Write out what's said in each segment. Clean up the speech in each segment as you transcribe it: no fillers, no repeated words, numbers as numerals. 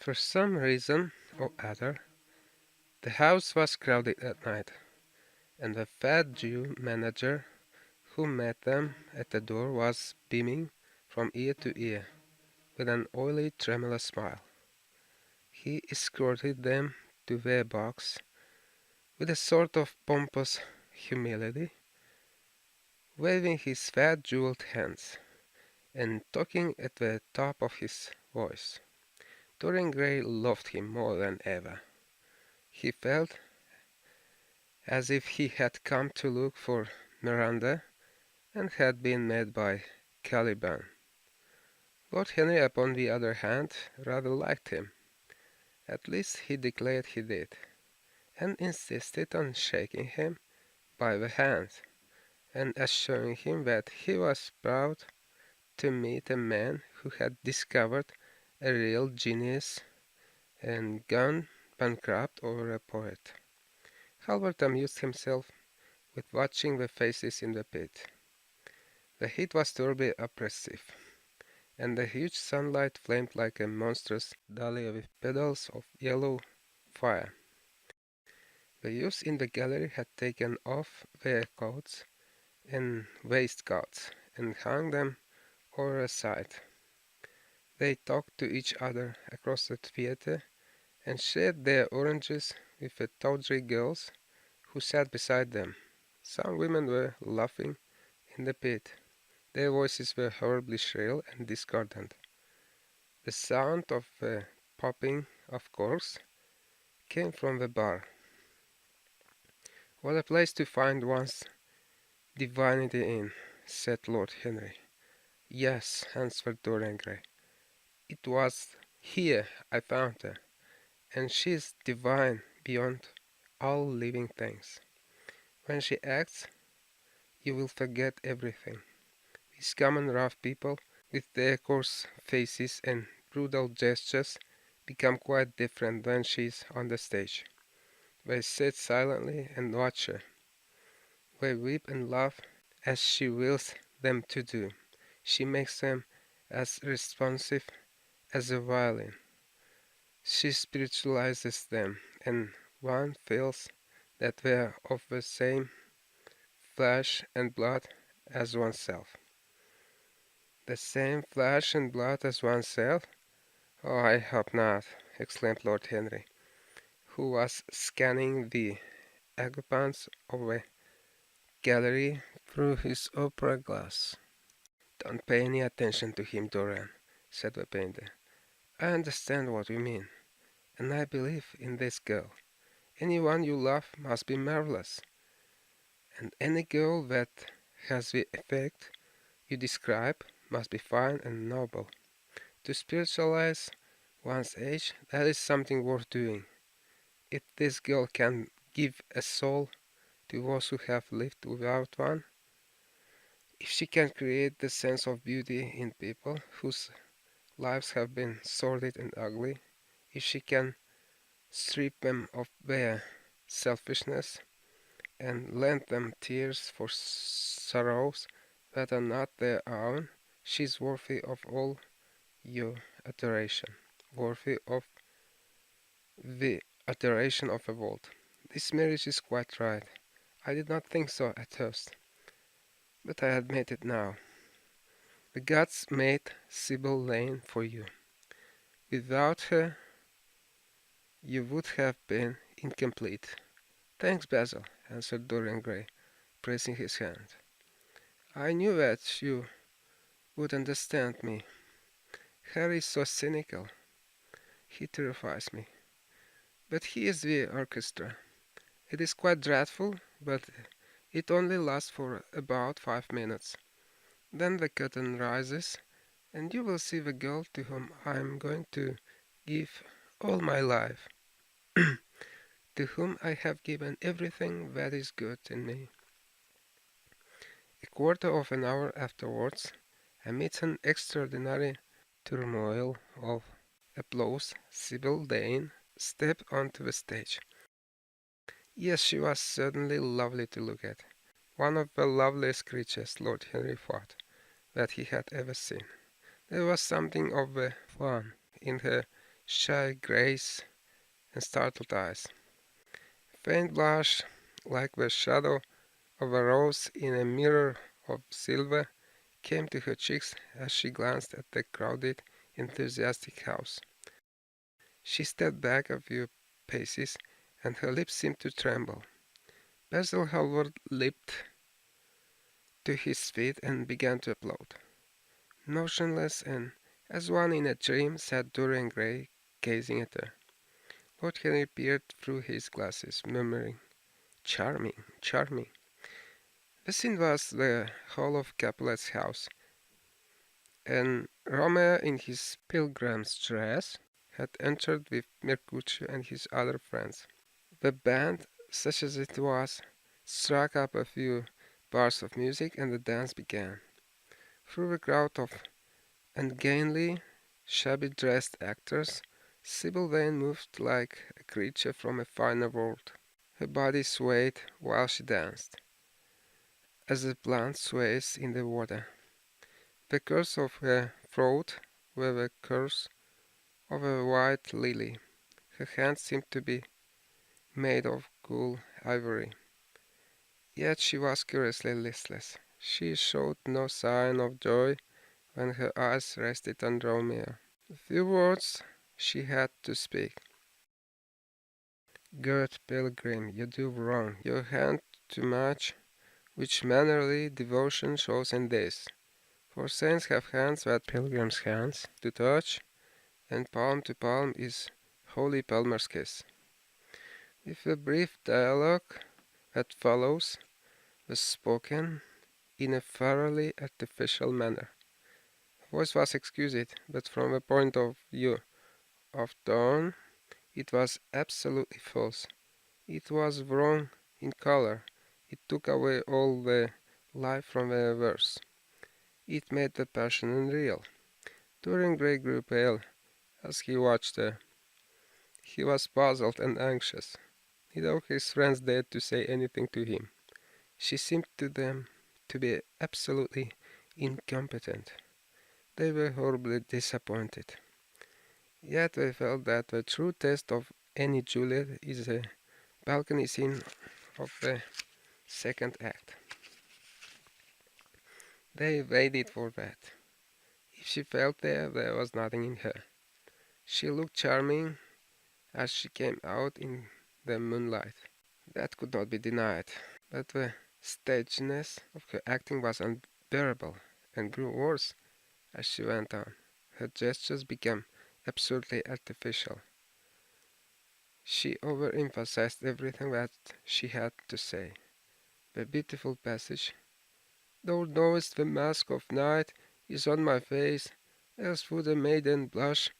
For some reason or other, the house was crowded at night, and the fat Jew manager who met them at the door was beaming from ear to ear with an oily, tremulous smile. He escorted them to their box with a sort of pompous humility, waving his fat jeweled hands and talking at the top of his voice. Dorian Gray loved him more than ever. He felt as if he had come to look for Miranda and had been met by Caliban. Lord Henry, upon the other hand, rather liked him. At least he declared he did, and insisted on shaking him by the hand, and assuring him that he was proud to meet a man who had discovered a real genius and gone bankrupt over a poet. Halvard amused himself with watching the faces in the pit. The heat was terribly oppressive, and the huge sunlight flamed like a monstrous dahlia with petals of yellow fire. The youths in the gallery had taken off their coats and waistcoats and hung them over a side. They talked to each other across the theatre and shared their oranges with the tawdry girls who sat beside them. Some women were laughing in the pit. Their voices were horribly shrill and discordant. The sound of the popping of corks came from the bar. "What a place to find one's divinity in," said Lord Henry. "Yes," answered Dorian Gray. "It was here I found her, and she is divine beyond all living things. When she acts, you will forget everything. These common rough people, with their coarse faces and brutal gestures, become quite different when she is on the stage. They sit silently and watch her. They weep and laugh as she wills them to do. She makes them as responsive as a violin. She spiritualizes them, and one feels that they are of the same flesh and blood as oneself." "The same flesh and blood as oneself? Oh, I hope not," exclaimed Lord Henry, who was scanning the occupants of the gallery through his opera glass. "Don't pay any attention to him, Dorian," said the painter. "I understand what you mean, and I believe in this girl. Anyone you love must be marvelous, and any girl that has the effect you describe must be fine and noble. To spiritualize one's age, that is something worth doing. If this girl can give a soul to those who have lived without one, if she can create the sense of beauty in people whose lives have been sordid and ugly, if she can strip them of their selfishness and lend them tears for sorrows that are not their own, she is worthy of all your adoration, worthy of the adoration of the world. This marriage is quite right. I did not think so at first, but I admit it now. The gods made Sybil Lane for you. Without her, you would have been incomplete." "Thanks, Basil," answered Dorian Gray, pressing his hand. "I knew that you would understand me. Harry is so cynical. He terrifies me. But he is the orchestra. It is quite dreadful, but it only lasts for about 5 minutes. Then the curtain rises, and you will see the girl to whom I am going to give all my life, to whom I have given everything that is good in me." A quarter of an hour afterwards, amidst an extraordinary turmoil of applause, Sybil Lane stepped onto the stage. Yes, she was certainly lovely to look at. One of the loveliest creatures, Lord Henry thought, that he had ever seen. There was something of the fawn in her shy grace, and startled eyes. A faint blush, like the shadow of a rose in a mirror of silver, came to her cheeks as she glanced at the crowded, enthusiastic house. She stepped back a few paces, and her lips seemed to tremble. Basil Hallward leaped to his feet and began to applaud. Motionless and as one in a dream sat Dorian Gray, gazing at her. Lord Henry peered through his glasses, murmuring, "Charming, charming." The scene was the hall of Capulet's house, and Romeo, in his pilgrim's dress, had entered with Mercutio and his other friends. The band, such as it was, struck up a few bars of music, and the dance began. Through the crowd of ungainly, shabby-dressed actors, Sybil Vane moved like a creature from a finer world. Her body swayed while she danced, as a plant sways in the water. The curves of her throat were the curves of a white lily. Her hands seemed to be made of cool ivory. Yet she was curiously listless. She showed no sign of joy when her eyes rested on Romeo. The few words she had to speak. "Good pilgrim, you do wrong. You hand too much, which mannerly devotion shows in this. For saints have hands that pilgrims' hands to touch, and palm to palm is holy Palmer's kiss." With a brief dialogue that follows was spoken in a thoroughly artificial manner. The voice was exquisite, but from the point of view of tone, it was absolutely false. It was wrong in color. It took away all the life from the verse. It made the passion unreal. Dorian Gray grew pale as he watched her. He was puzzled and anxious. Neither of his friends dared to say anything to him. She seemed to them to be absolutely incompetent. They were horribly disappointed. Yet they felt that the true test of any Juliet is a balcony scene of the second act. They waited for that. If she felt there was nothing in her. She looked charming as she came out in the moonlight. That could not be denied. But the staginess of her acting was unbearable, and grew worse as she went on. Her gestures became absurdly artificial. She overemphasized everything that she had to say. The beautiful passage, "Thou knowest the mask of night is on my face, else would a maiden blush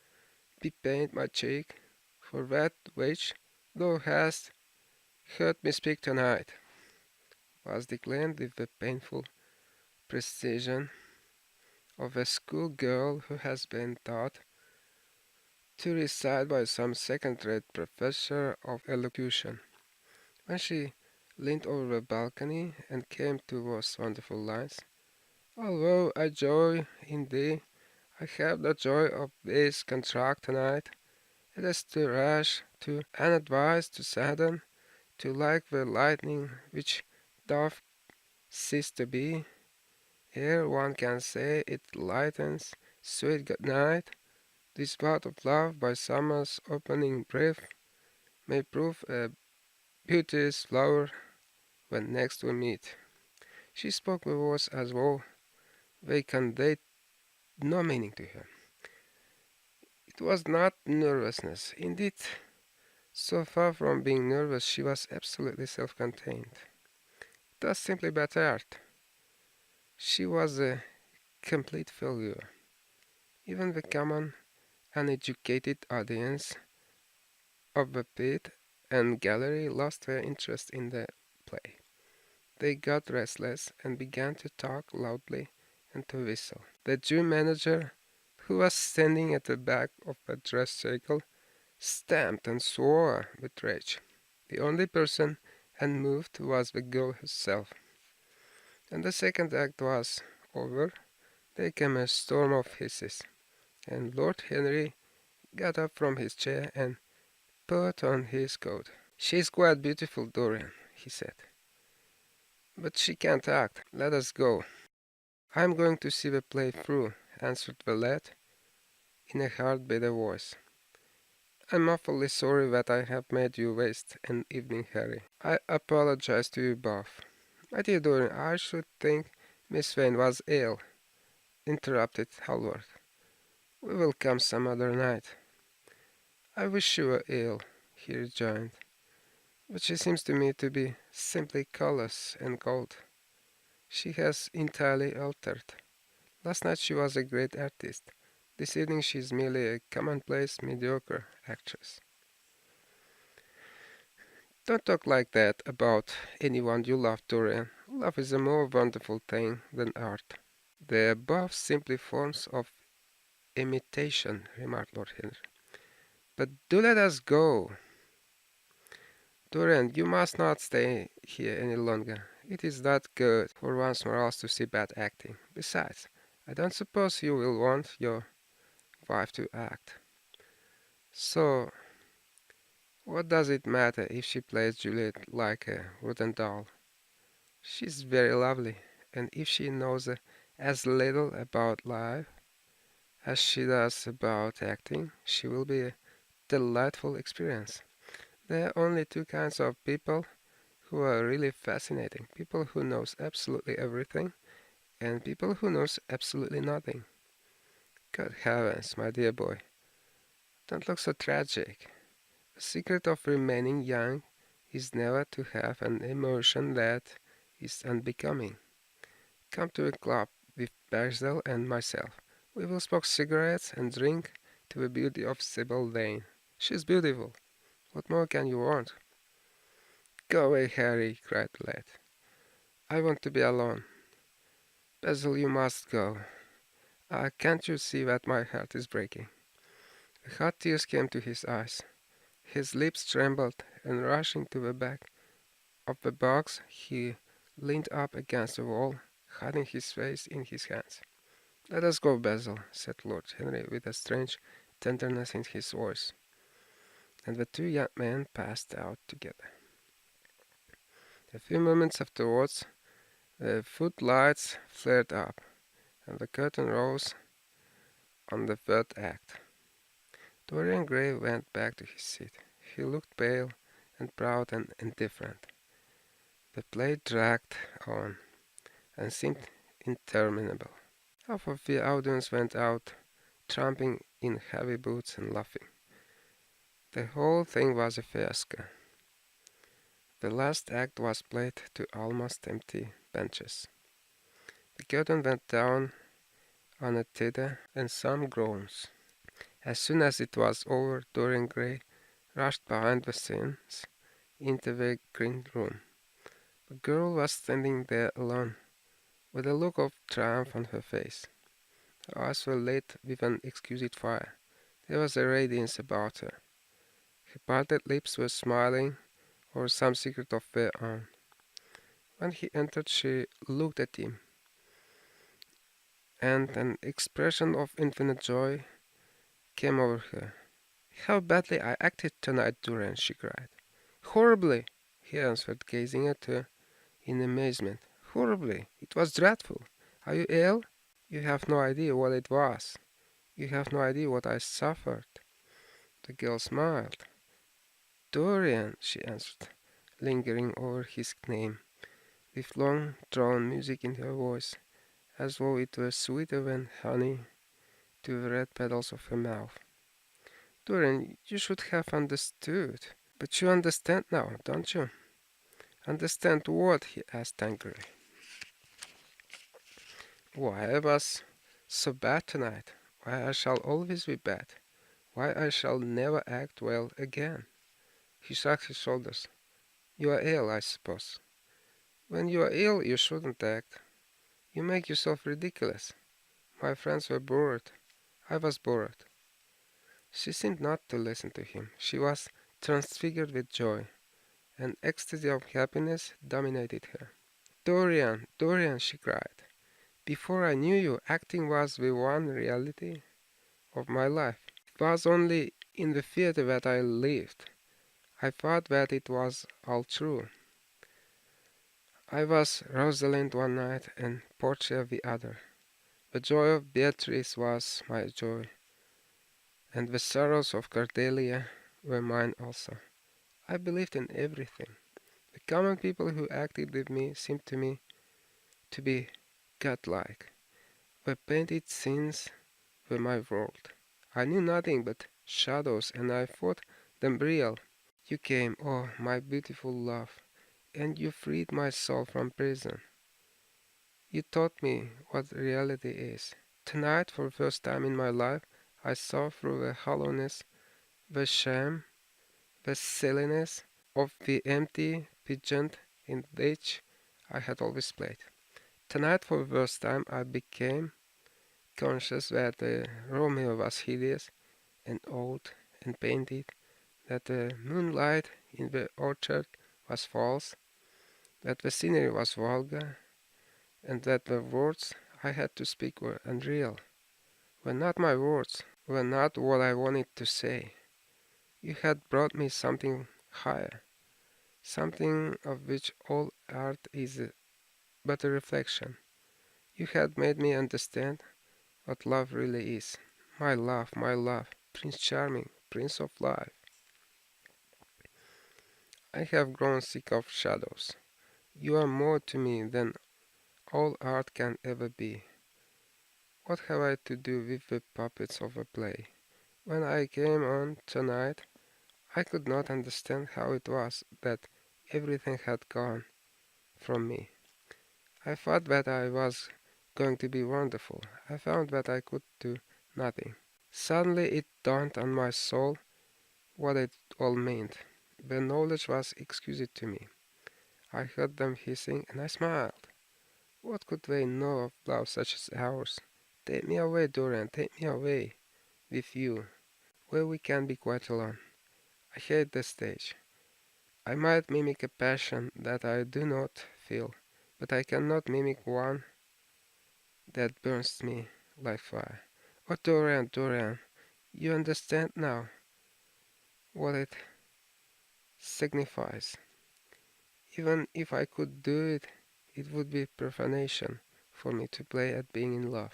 bepaint my cheek, for that which thou hast heard me speak tonight," was declaimed with the painful precision of a schoolgirl who has been taught to recite by some second-rate professor of elocution. When she leaned over the balcony and came to those wonderful lines, "Although I joy in thee, I have the joy of this contract tonight. It is too rash, too unadvised to sadden, to like the lightning which doth cease to be, ere one can say it lightens, sweet good night. This bud of love by summer's opening breath may prove a beauteous flower when next we meet." She spoke the words as though they conveyed no meaning to her. It was not nervousness. Indeed, so far from being nervous, she was absolutely self-contained. It was simply bad art. She was a complete failure. Even the common, uneducated audience of the pit and gallery lost their interest in the play. They got restless and began to talk loudly and to whistle. The Jew manager, who was standing at the back of the dress circle, stamped and swore with rage. The only person unmoved was the girl herself. And the second act was over. There came a storm of hisses, and Lord Henry got up from his chair and put on his coat. "She's quite beautiful, Dorian," he said. "But she can't act. Let us go." "I'm going to see the play through," answered the lad in a hard, bitter voice. "I'm awfully sorry that I have made you waste an evening, Harry. I apologize to you both." "My dear Dorian, I should think Miss Vane was ill," interrupted Hallward. "We will come some other night." "I wish she were ill," he rejoined, "but she seems to me to be simply callous and cold. She has entirely altered. Last night she was a great artist. This evening she is merely a commonplace, mediocre actress." "Don't talk like that about anyone you love, Dorian. Love is a more wonderful thing than art." "They are both simply forms of imitation," remarked Lord Henry. "But do let us go. Dorian, you must not stay here any longer. It is not good for one's morals to see bad acting. Besides, I don't suppose you will want your wife to act. So, what does it matter if she plays Juliet like a wooden doll? She's very lovely, and if she knows as little about life as she does about acting, she will be a delightful experience. There are only two kinds of people who are really fascinating: people who knows absolutely everything, and people who knows absolutely nothing. Good heavens, my dear boy, don't look so tragic. The secret of remaining young is never to have an emotion that is unbecoming. Come to a club with Basil and myself. We will smoke cigarettes and drink to the beauty of Sybil Vane. She is beautiful. What more can you want?" "Go away, Harry," cried the lad. "I want to be alone." "Basil, you must go. Can't you see that my heart is breaking?" The hot tears came to his eyes. His lips trembled, and rushing to the back of the box, he leaned up against the wall, hiding his face in his hands. "Let us go, Basil," said Lord Henry with a strange tenderness in his voice, and the two young men passed out together. A few moments afterwards, the footlights flared up, and the curtain rose on the third act. Dorian Gray went back to his seat. He looked pale and proud and indifferent. The play dragged on, and seemed interminable. Half of the audience went out, tramping in heavy boots and laughing. The whole thing was a fiasco. The last act was played to almost empty benches. The curtain went down on a titter and some groans. As soon as it was over, Dorian Gray rushed behind the scenes into the green room. The girl was standing there alone, with a look of triumph on her face. Her eyes were lit with an exquisite fire. There was a radiance about her. Her parted lips were smiling over some secret of their own. When he entered, she looked at him, and an expression of infinite joy came over her. "How badly I acted tonight, Dorian!" she cried. "Horribly!" he answered, gazing at her in amazement. "Horribly! It was dreadful! Are you ill? You have no idea what it was. You have no idea what I suffered." The girl smiled. "Dorian," she answered, lingering over his name, with long-drawn music in her voice, as though it were sweeter than honey to the red petals of her mouth. "Dorian, you should have understood. But you understand now, don't you?" "Understand what?" he asked angrily. "Why I was so bad tonight. Why I shall always be bad. Why I shall never act well again." He shrugged his shoulders. "You are ill, I suppose. When you are ill, you shouldn't act. You make yourself ridiculous. My friends were bored. I was bored." She seemed not to listen to him. She was transfigured with joy. An ecstasy of happiness dominated her. "Dorian, Dorian," she cried. "Before I knew you, acting was the one reality of my life. was only in the theater that I lived. I thought that it was all true. I was Rosalind one night and Portia the other. The joy of Beatrice was my joy, and the sorrows of Cordelia were mine also. I believed in everything. The common people who acted with me seemed to me to be godlike. The painted scenes were my world. I knew nothing but shadows, and I thought them real. You came, oh, my beautiful love, and you freed my soul from prison. You taught me what reality is. Tonight, for the first time in my life, I saw through the hollowness, the sham, the silliness of the empty pageant in which I had always played. Tonight, for the first time, I became conscious that Romeo was hideous and old and painted, that the moonlight in the orchard was false, that the scenery was vulgar, and that the words I had to speak were unreal, were not my words, were not what I wanted to say. You had brought me something higher, something of which all art is but a reflection. You had made me understand what love really is. My love, Prince Charming, Prince of Life. I have grown sick of shadows. You are more to me than all art can ever be. What have I to do with the puppets of a play? When I came on tonight, I could not understand how it was that everything had gone from me. I thought that I was going to be wonderful. I found that I could do nothing. Suddenly it dawned on my soul what it all meant. The knowledge was exquisite to me. I heard them hissing, and I smiled. What could they know of love such as ours? Take me away, Dorian, take me away with you, where we can be quite alone. I hate the stage. I might mimic a passion that I do not feel, but I cannot mimic one that burns me like fire. Oh, Dorian, Dorian, you understand now what it signifies. Even if I could do it, it would be profanation for me to play at being in love.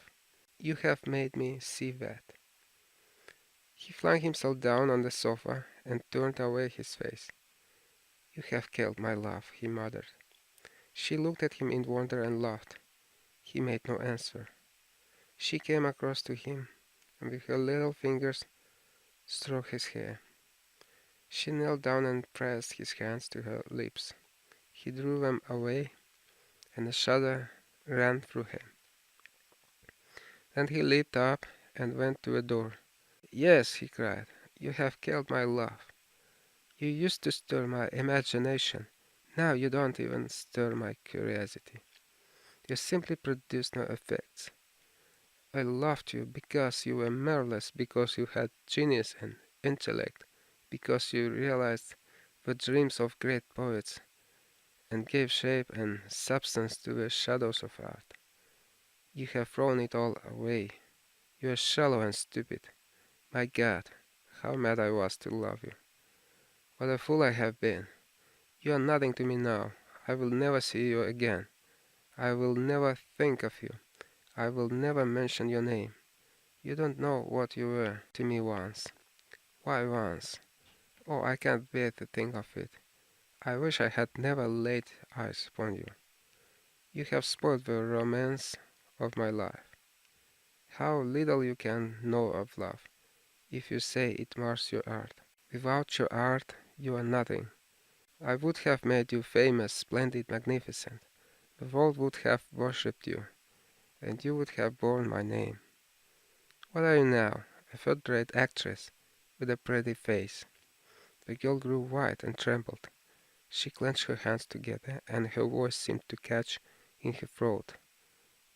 You have made me see that. He flung himself down on the sofa and turned away his face. You have killed my love, he muttered. She looked at him in wonder and laughed. He made no answer. She came across to him and with her little fingers stroked his hair. She knelt down and pressed his hands to her lips. He drew them away, and a shudder ran through him. Then he leaped up and went to a door. Yes, he cried, you have killed my love. You used to stir my imagination. Now you don't even stir my curiosity. You simply produce no effects. I loved you because you were marvelous, because you had genius and intellect, because you realized the dreams of great poets and gave shape and substance to the shadows of art. You have thrown it all away. You are shallow and stupid. My God, how mad I was to love you. What a fool I have been. You are nothing to me now. I will never see you again. I will never think of you. I will never mention your name. You don't know what you were to me once. Why once? Oh, I can't bear to think of it. I wish I had never laid eyes upon you. You have spoiled the romance of my life. How little you can know of love, if you say it mars your art. Without your art, you are nothing. I would have made you famous, splendid, magnificent. The world would have worshipped you, and you would have borne my name. What are you now? A third-rate actress, with a pretty face. The girl grew white and trembled. She clenched her hands together, and her voice seemed to catch in her throat.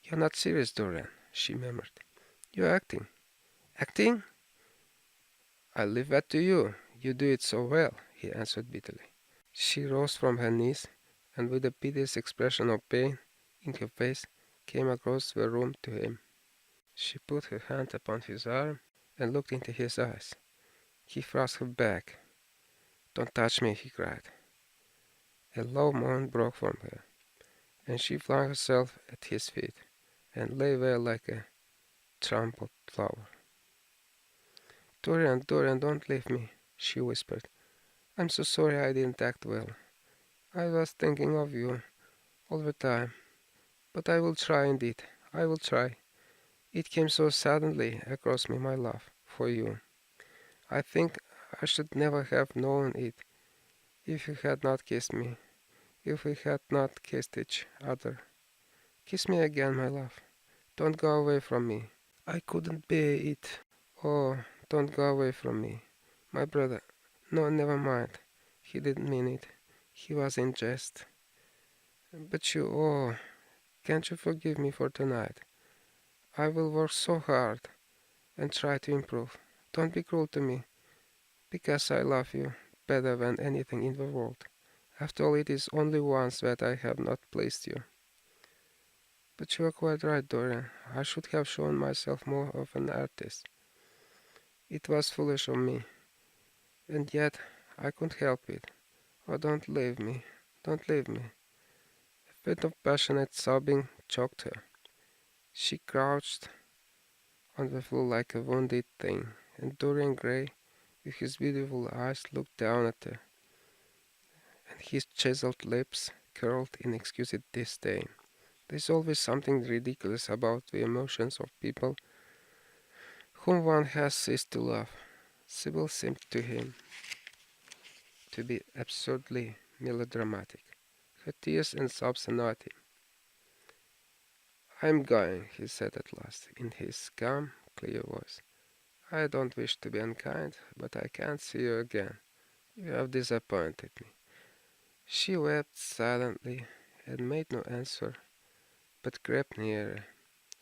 You're not serious, Dorian, she murmured. You're acting. Acting? I leave that to you. You do it so well, he answered bitterly. She rose from her knees, and with a piteous expression of pain in her face, came across the room to him. She put her hand upon his arm and looked into his eyes. He thrust her back. "Don't touch me," he cried. A low moan broke from her, and she flung herself at his feet, and lay there like a trampled flower. "Dorian, Dorian, don't leave me," she whispered. "I'm so sorry I didn't act well. I was thinking of you all the time. But I will try indeed. I will try. It came so suddenly across me, my love for you. I think I should never have known it if you had not kissed me, if we had not kissed each other. Kiss me again, my love. Don't go away from me. I couldn't bear it. Oh, don't go away from me. My brother. No, never mind. He didn't mean it. He was in jest. But you, oh, can't you forgive me for tonight? I will work so hard and try to improve. Don't be cruel to me, because I love you better than anything in the world. After all, it is only once that I have not pleased you. But you are quite right, Dorian. I should have shown myself more of an artist. It was foolish of me, and yet I couldn't help it. Oh, don't leave me. Don't leave me. A fit of passionate sobbing choked her. She crouched on the floor like a wounded thing, and Dorian Gray, with his beautiful eyes, looked down at her, and his chiseled lips curled in exquisite disdain. There is always something ridiculous about the emotions of people whom one has ceased to love. Sybil seemed to him to be absurdly melodramatic. Her tears and sobs annoyed him. "I'm going," he said at last, in his calm, clear voice. "I don't wish to be unkind, but I can't see you again. You have disappointed me." She wept silently and made no answer, but crept nearer.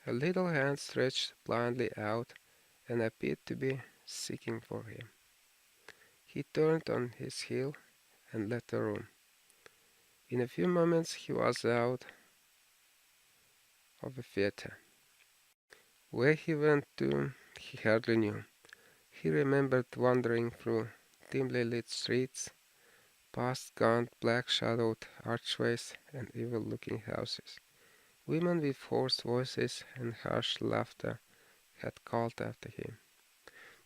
Her little hand stretched blindly out and appeared to be seeking for him. He turned on his heel and left the room. In a few moments he was out of the theatre. Where he went to he hardly knew. He remembered wandering through dimly lit streets, past gaunt black-shadowed archways and evil-looking houses. Women with hoarse voices and harsh laughter had called after him.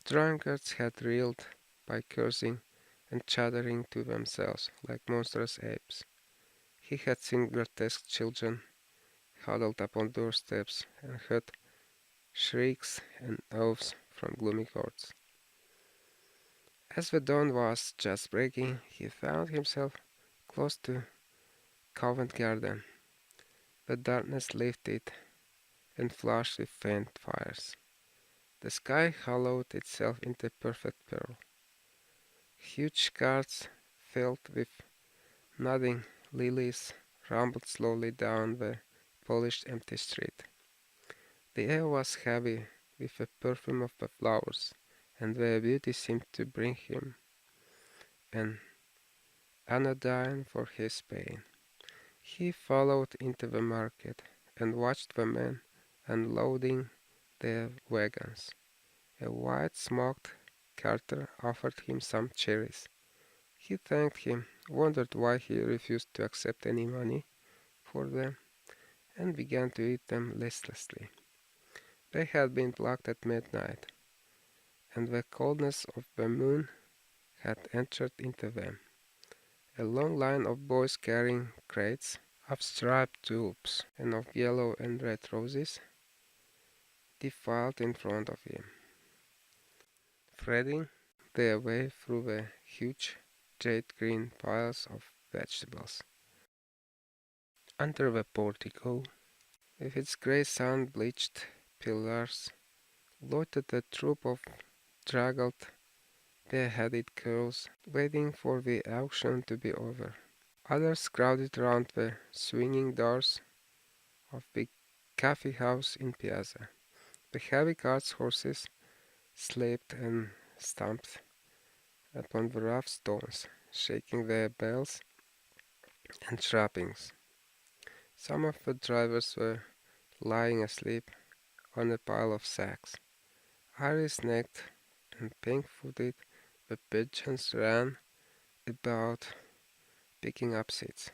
Drunkards had reeled by cursing and chattering to themselves like monstrous apes. He had seen grotesque children huddled upon doorsteps and heard shrieks and oaths from gloomy courts. As the dawn was just breaking, he found himself close to Covent Garden. The darkness lifted and flushed with faint fires. The sky hollowed itself into perfect pearl. Huge carts filled with nodding lilies rumbled slowly down the polished empty street. The air was heavy with the perfume of the flowers, and their beauty seemed to bring him an anodyne for his pain. He followed into the market and watched the men unloading their wagons. A white-smoked carter offered him some cherries. He thanked him, wondered why he refused to accept any money for them, and began to eat them listlessly. They had been plucked at midnight, and the coldness of the moon had entered into them. A long line of boys carrying crates of striped tulips and of yellow and red roses defiled in front of him, threading their way through the huge jade-green piles of vegetables. Under the portico, with its grey sun-bleached pillars, loitered a troop of draggled, bare-headed girls, waiting for the auction to be over. Others crowded round the swinging doors of the coffee house in Piazza. The heavy cart's horses slipped and stamped upon the rough stones, shaking their bells and trappings. Some of the drivers were lying asleep on a pile of sacks. Iris-necked and pink-footed, the pigeons ran about picking up seeds.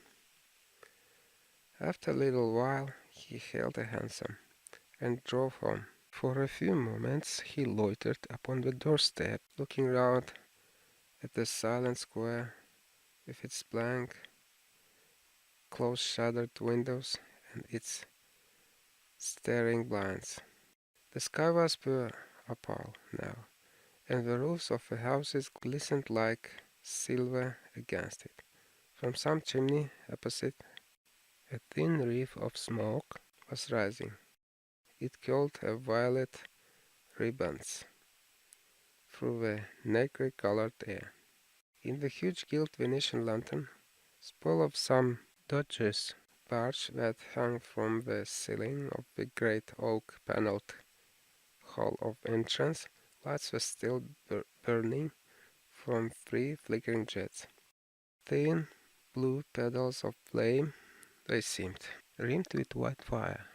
After a little while he hailed a hansom and drove home. For a few moments he loitered upon the doorstep, looking round at the silent square with its blank, close-shuttered windows and its staring blinds. The sky was pure opal now, and the roofs of the houses glistened like silver against it. From some chimney opposite, a thin wreath of smoke was rising. It curled a violet ribbons through the nacre-colored air. In the huge gilt Venetian lantern, spoil of some Dutchess barge that hung from the ceiling of the great oak-panelled hall of entrance, lights were still burning from 3 flickering jets. Thin blue petals of flame they seemed, rimmed with white fire.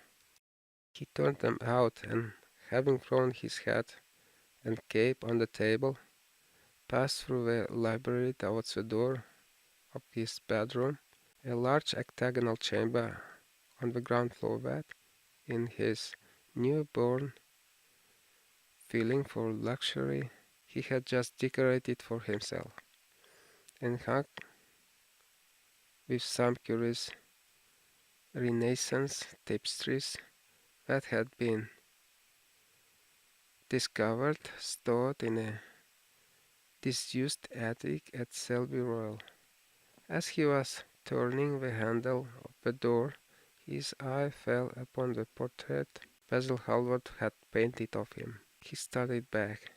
He turned them out and, having thrown his hat and cape on the table, passed through the library towards the door of his bedroom, a large octagonal chamber on the ground floor that, in his new-born feeling for luxury, he had just decorated for himself, and hung with some curious Renaissance tapestries that had been discovered stored in a disused attic at Selby Royal. As he was turning the handle of the door, his eye fell upon the portrait Basil Hallward had painted of him. He started back,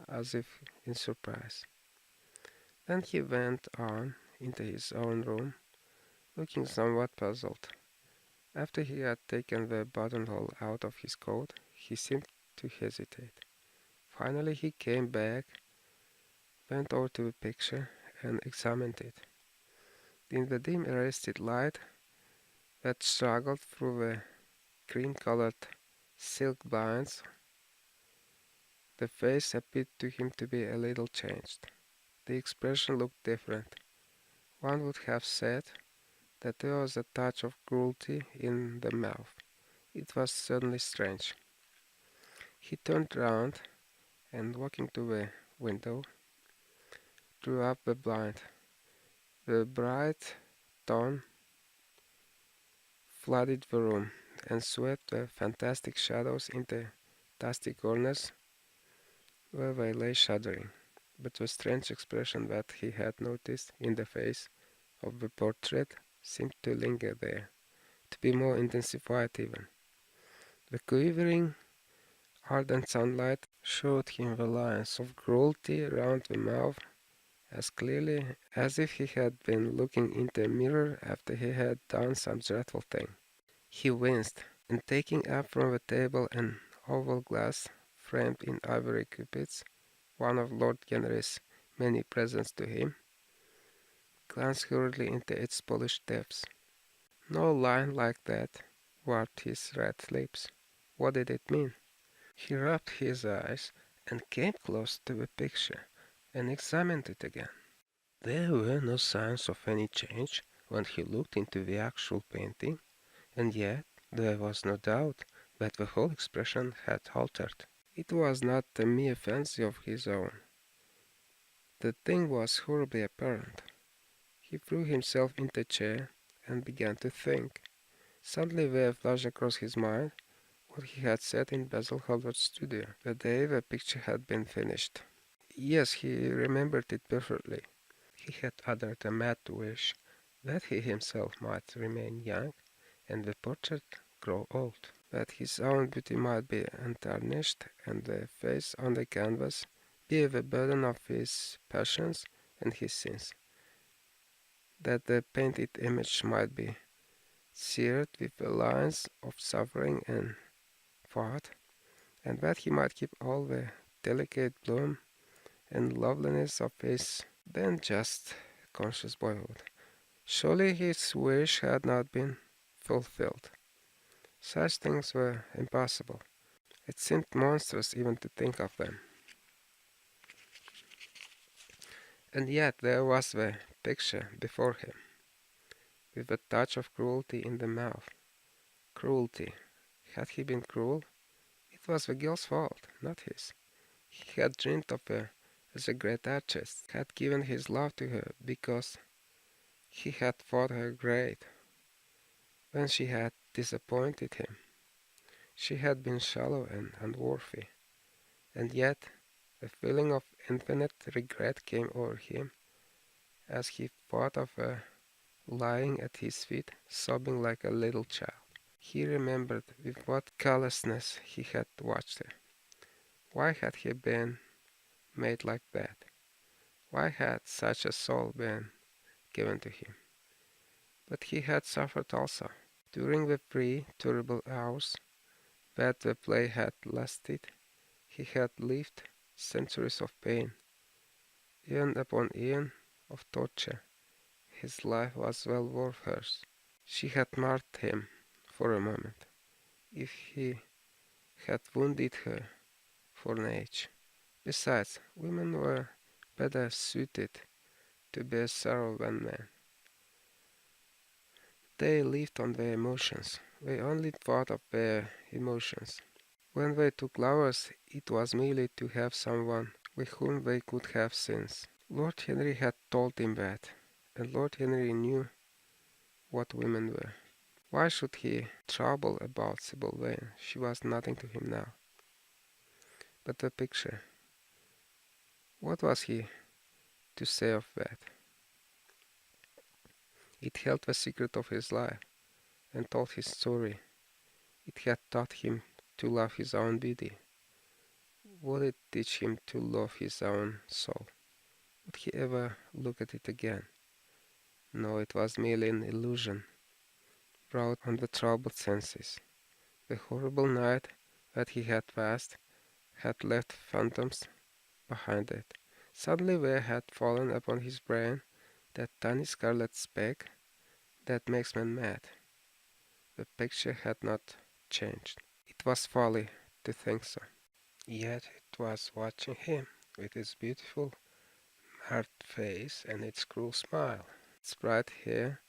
as if in surprise. Then he went on into his own room, looking somewhat puzzled. After he had taken the buttonhole out of his coat, he seemed to hesitate. Finally he came back, went over to the picture, and examined it. In the dim arrested light that struggled through the cream-colored silk blinds, the face appeared to him to be a little changed. The expression looked different. One would have said that there was a touch of cruelty in the mouth. It was certainly strange. He turned round and, walking to the window, drew up the blind. The bright dawn flooded the room and swept the fantastic shadows into dusty corners where they lay shuddering. But the strange expression that he had noticed in the face of the portrait seemed to linger there, to be more intensified even. The quivering, ardent sunlight showed him the lines of cruelty round the mouth as clearly as if he had been looking into a mirror after he had done some dreadful thing. He winced, and taking up from the table an oval glass framed in ivory cupids, one of Lord Henry's many presents to him, glanced hurriedly into its polished depths. No line like that warped his red lips. What did it mean? He rubbed his eyes and came close to the picture and examined it again. There were no signs of any change when he looked into the actual painting, and yet there was no doubt that the whole expression had altered. It was not a mere fancy of his own. The thing was horribly apparent. He threw himself into a chair and began to think. Suddenly there flashed across his mind what he had said in Basil Hallward's studio the day the picture had been finished. Yes, he remembered it perfectly. He had uttered a mad wish that he himself might remain young and the portrait grow old, that his own beauty might be untarnished and the face on the canvas be the burden of his passions and his sins, that the painted image might be seared with the lines of suffering and thought, and that he might keep all the delicate bloom and loveliness of his then just conscious boyhood. Surely his wish had not been fulfilled. Such things were impossible. It seemed monstrous even to think of them. And yet there was the picture before him, with a touch of cruelty in the mouth. Cruelty. Had he been cruel? It was the girl's fault, not his. He had dreamed of her as a great artist, had given his love to her because he had thought her great. When she had disappointed him, she had been shallow and unworthy. And yet a feeling of infinite regret came over him as he thought of her lying at his feet, sobbing like a little child. He remembered with what callousness he had watched her. Why had he been made like that? Why had such a soul been given to him? But he had suffered also. During the 3 terrible hours that the play had lasted, he had lived centuries of pain, eon upon eon of torture. His life was well worth hers. She had marked him for a moment. If he had wounded her for an age. Besides, women were better suited to bear sorrow than men. They lived on their emotions. They only thought of their emotions. When they took lovers, it was merely to have someone with whom they could have sins. Lord Henry had told him that, and Lord Henry knew what women were. Why should he trouble about Sybil Vane? She was nothing to him now. But the picture, what was he to say of that? It held the secret of his life, and told his story. It had taught him to love his own beauty. Would it teach him to love his own soul? Would he ever look at it again? No, it was merely an illusion, brought on the troubled senses. The horrible night that he had passed had left phantoms behind it. Suddenly there had fallen upon his brain that tiny scarlet speck that makes men mad. The picture had not changed. It was folly to think so. Yet it was watching him, with its beautiful marred face and its cruel smile. Its bright hair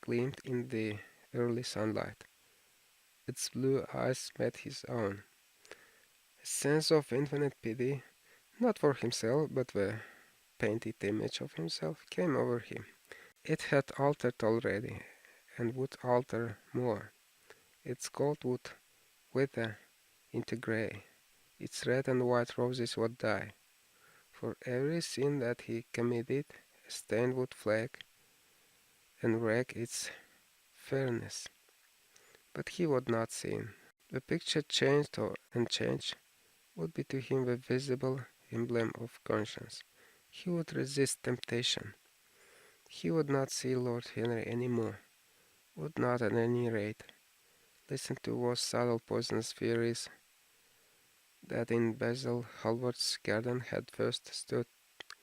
gleamed in the early sunlight. Its blue eyes met his own. A sense of infinite pity, not for himself, but the painted image of himself, came over him. It had altered already, and would alter more. Its gold would wither into grey. Its red and white roses would die. For every sin that he committed, a stain would flag and wreck its fairness. But he would not sin. The picture, changed or unchanged, would be to him the visible emblem of conscience. He would resist temptation. He would not see Lord Henry any more, would not at any rate listen to those subtle poisonous theories that in Basil Hallward's garden had first stood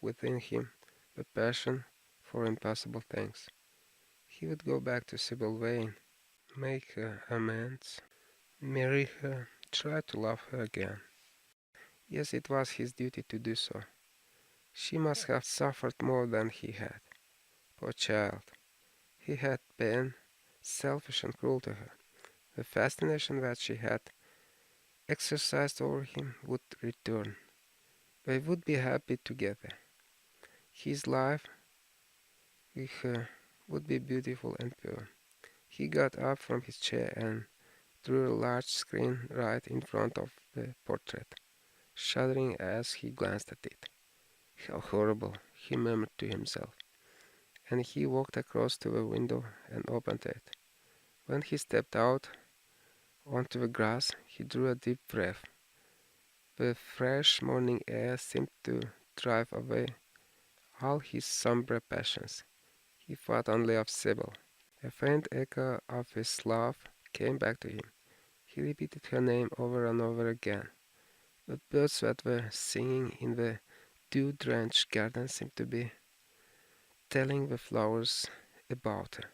within him the passion for impossible things. He would go back to Sybil Vane, make her amends, marry her, try to love her again. Yes, it was his duty to do so. She must have suffered more than he had. Poor child. He had been selfish and cruel to her. The fascination that she had exercised over him would return. They would be happy together. His life with her would be beautiful and pure. He got up from his chair and drew a large screen right in front of the portrait, shuddering as he glanced at it. How horrible, he murmured to himself, and he walked across to the window and opened it. When he stepped out onto the grass, he drew a deep breath. The fresh morning air seemed to drive away all his sombre passions. He thought only of Sybil. A faint echo of his love came back to him. He repeated her name over and over again. The birds that were singing in the dew-drenched garden seemed to be telling the flowers about her.